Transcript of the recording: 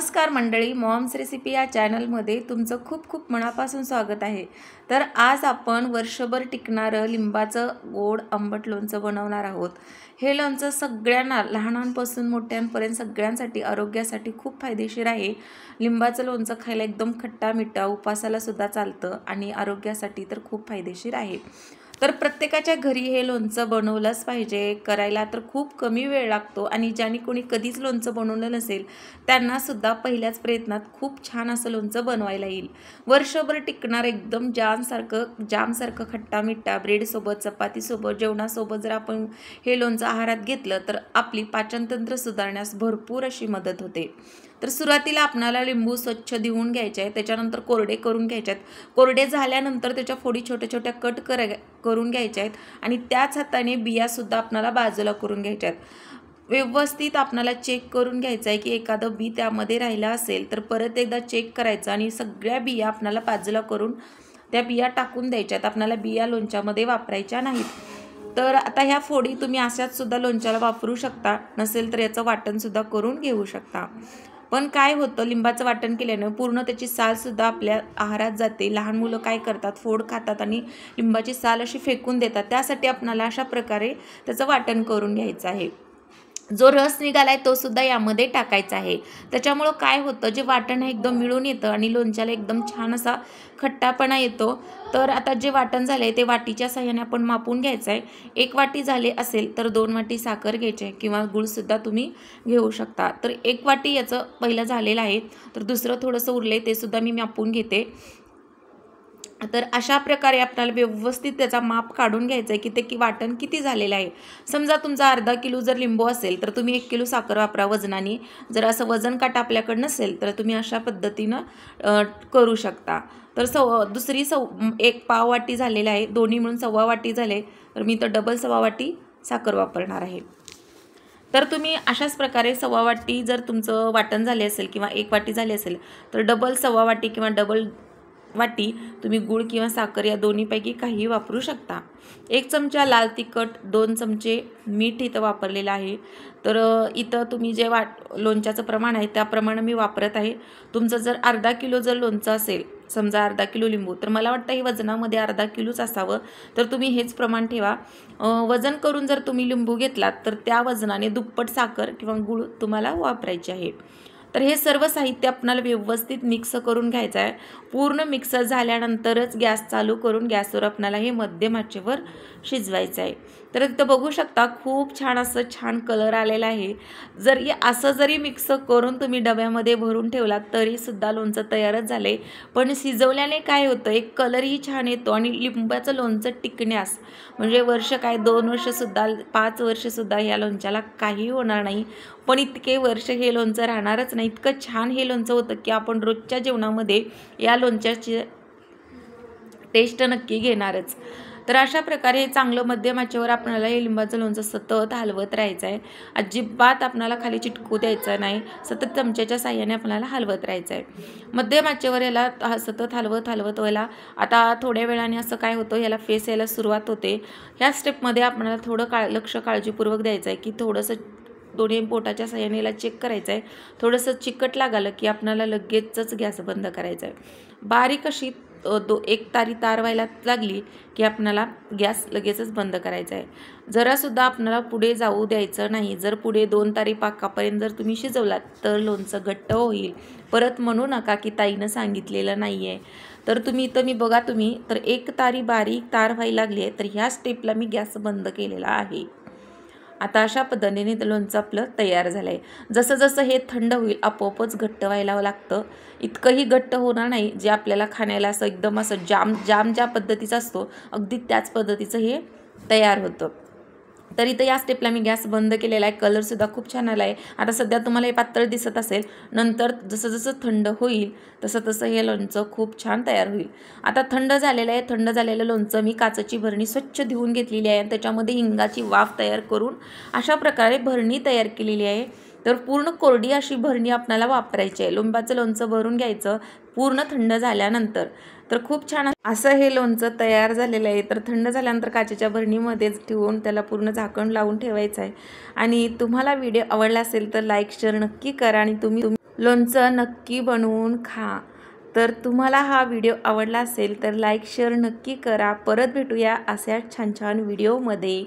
नमस्कार मंडळी, moms recipe या चॅनलमध्ये तुमचं खूप खूप मनापासून स्वागत आहे। तर आज आपण वर्षभर टिकणारं लिंबाचं गोड आंबट लोणचं बनवणार आहोत। हे लोणचं सगळ्यांना लहानांपासून मोठ्यांपर्यंत सगळ्यांसाठी आरोग्यासाठी खूप फायदेशीर आहे। लिंबाचं लोणचं खायला एकदम खट्टा मिठा, उपासाला सुद्धा चालतं आणि आरोग्यासाठी तर खूप फायदेशीर आहे। तर प्रत्येकाच्या घरी हे लोणचं बनवलंच पाहिजे। करायला तर खूप कमी वेळ लागतो आणि ज्यांनी कोणी कधीच लोणचं बनवलं नसेल त्यांना सुद्धा पहिल्याच प्रयत्नात खूप छान असं लोणचं बनवायला येईल। वर्षभर टिकणार एकदम जामसारखं खट्टा मिठा ब्रेडसोबत, चपातीसोबत, जेवणासोबत जर आपण हे लोणचं आहारात घेतलं तर आपली पाचनतंत्र सुधारण्यास भरपूर अशी मदत होते। तर सुरुवातीला आपल्याला लिंबू स्वच्छ धुवून घ्यायचे आहे, त्याच्यानंतर कोरडे करून घ्यायचे आहेत। कोरडे झाल्यानंतर त्याच्या फोडी छोट्या छोट्या कट करून घ्यायच्या आहेत आणि त्याच हाताने बिया सुद्धा आपल्याला बाजूला करून घ्यायच्या आहेत। व्यवस्थित आपल्याला चेक करून घ्यायचं आहे की एखादं बी त्यामध्ये राहिला असेल तर परत एकदा चेक करायचं आणि सगळ्या बिया आपल्याला बाजूला करून त्या बिया टाकून द्यायच्यात। आपल्याला बिया लोणच्यामध्ये वापरायच्या नाहीत। तर आता ह्या फोडी तुम्ही अशाच सुद्धा लोणच्याला वापरू शकता, नसेल तर याचं वाटण सुद्धा करून घेऊ शकता। पण काय होतं, लिंबाचं वाटण केल्यानं पूर्ण त्याची साल सुद्धा आपल्या आहारात जाते। लहान मुलं काय करतात, फोड खातात आणि लिंबाची साल अशी फेकून देतात। त्यासाठी आपल्याला अशा प्रकारे त्याचं वाटण करून घ्यायचं आहे। जो रस निघालाय तो सुद्धा यामध्ये टाकायचा आहे। त्याच्यामुळं काय होतं, जे वाटण आहे एकदम मिळून येतं आणि लोणच्याला एकदम छान असा खट्टापणा येतो। तर आता जे वाटण झाले ते वाटीच्या साहाय्याने आपण मापून घ्यायचं आहे। 1 वाटी झाले असेल तर 2 वाटी साखर घ्यायची आहे किंवा गूळ सुद्धा तुम्ही घेऊ शकता। तर 1 वाटी याचं पहिलं झालेलं आहे, तर दुसरं थोडंसं उरले ते सुद्धा मी मापून घेते। तर अशा प्रकारे आपल्याला व्यवस्थित त्याचा माप काढून घ्यायचं आहे की ते वाटण किती झालेलं आहे। समजा तुमचा अर्धा किलो जर लिंबू असेल तर तुम्ही 1 किलो साखर वापरा वजनाने। जर असं वजन काटा आपल्याकडे नसेल तर तुम्ही अशा पद्धतीनं करू शकता। तर दुसरी 1 पाव वाटी झालेलं आहे, दोन्ही मिळून 1/2 वाटी झाले, तर मी तर डबल 1/2 वाटी साखर वापरणार आहे। तर तुम्ही अशाच प्रकारे 1/2 वाटी जर तुमचं वाटण झाले असेल किंवा 1 वाटी झाली असेल तर डबल 1/2 वाटी किंवा डबल वाटी तुम्ही गूळ किंवा साखर या दोन्हीपैकी काही वापरू शकता। 1 चमचा लाल तिखट, 2 चमचे मीठ इथं वापरलेलं आहे। तर इथं तुम्ही जे लोणच्याचं प्रमाण आहे त्याप्रमाणे मी वापरत आहे। तुमचं जर अर्धा किलो जर लोणचं असेल, समजा अर्धा किलो लिंबू, तर मला वाटतं हे वजनामध्ये अर्धा किलोच असावं, तर तुम्ही हेच प्रमाण ठेवा। वजन करून जर तुम्ही लिंबू घेतलात तर त्या वजनाने दुप्पट साखर किंवा गूळ तुम्हाला वापरायचे आहे। तर हे सर्व साहित्य आपल्याला व्यवस्थित मिक्स करून घ्यायचं आहे। पूर्ण मिक्स झाल्यानंतरच गॅस चालू करून गॅसवर आपल्याला हे मध्यम आचेवर शिजवायचं आहे। तर इथं बघू शकता खूप छान असं छान कलर आलेला आहे। असं जरी मिक्स करून तुम्ही डब्यामध्ये भरून ठेवलात तरी सुद्धा लोणचं तयारच झाले। पण शिजवल्याने काय होतं, एक कलरही छान येतो आणि लिंबाचं लोणचं टिकण्यास म्हणजे वर्ष काय 2 वर्षसुद्धा 5 वर्षसुद्धा या लोणच्याला काही होणार नाही, पण इतके वर्ष हे लोणचं राहणारच नाही। इतकं छान हे लोणचं होतं की आपण रोजच्या जेवणामध्ये या लोणच्याची टेस्ट नक्की घेणारच। तर अशा प्रकारे चांगलं मध्यम आचेवर आपल्याला हे लिंबाचं लोणचं सतत हलवत राहायचं आहे। अजिबात आपल्याला खाली चिटकू द्यायचं नाही, सतत चमच्याच्या साहाय्याने आपल्याला हलवत राहायचं आहे। मध्यम आचेवर याला सतत हलवत व्हायला आता थोड्या वेळाने असं काय होतं, याला फेस यायला सुरुवात होते। ह्या स्टेपमध्ये आपल्याला थोडं लक्ष काळजीपूर्वक द्यायचं आहे की थोडंसं दोन्ही बोटाच्या साहाय्याने याला चेक करायचं आहे। थोडंसं चिकट लागलं की आपल्याला लगेचच गॅस बंद करायचा आहे। बारीक अशी 1 तारी तार व्हायला लागली की आपल्याला गॅस लगेचच बंद करायचा आहे। जरासुद्धा आपल्याला पुढे जाऊ द्यायचं नाही। जर पुढे 2 तारी पाकापर्यंत जर तुम्ही शिजवलात तर लोणचं घट्ट होईल। परत म्हणू नका की ताईनं सांगितलेलं नाही आहे। तर तुम्ही बघा तर 1 तारी बारीक तार व्हायला लागली आहे, तर ह्या स्टेपला मी गॅस बंद केलेला आहे। आता अशा पद्धतीने लोणचं आपलं तयार झालं आहे। जसं जसं हे थंड होईल आपोआपच घट्ट व्हायला लागतं। इतकंही घट्ट होणार नाही जे आपल्याला खाण्याला असं एकदम असं जाम ज्या पद्धतीचा असतो अगदी त्याच पद्धतीचं हे तयार होतं। तर इथं या स्टेपला मी गॅस बंद केलेला आहे। कलरसुद्धा खूप छान आला आहे। आता सध्या तुम्हाला हे पातळ दिसत असेल, नंतर जसं जसं थंड होईल तसं तसं हे लोणचं खूप छान तयार होईल। आता थंड झालेलं आहे। थंड झालेलं लोणचं मी काचेची भरणी स्वच्छ धुवून घेतलेली आहे आणि त्याच्यामध्ये हिंगाची वाफ तयार करून अशा प्रकारे भरणी तयार केलेली आहे। तर पूर्ण कोरडी अशी भरणी आपल्याला वापरायची आहे। लिंबाचं लोणचं भरून घ्यायचं पूर्ण थंड झाल्यानंतर। तर खूप छान असं हे लोणचं तयार झालेलं आहे। तर थंड झाल्यानंतर काचेच्या भरणीमध्येच ठेवून त्याला पूर्ण झाकण लावून ठेवायचं आहे। आणि तुम्हाला व्हिडिओ आवडला असेल तर लाईक शेअर नक्की करा आणि तुम्ही लोणचं नक्की बनवून खा। तर तुम्हाला हा व्हिडिओ आवडला असेल तर लाईक शेअर नक्की करा। परत भेटूया अशाच छान छान व्हिडिओमध्ये।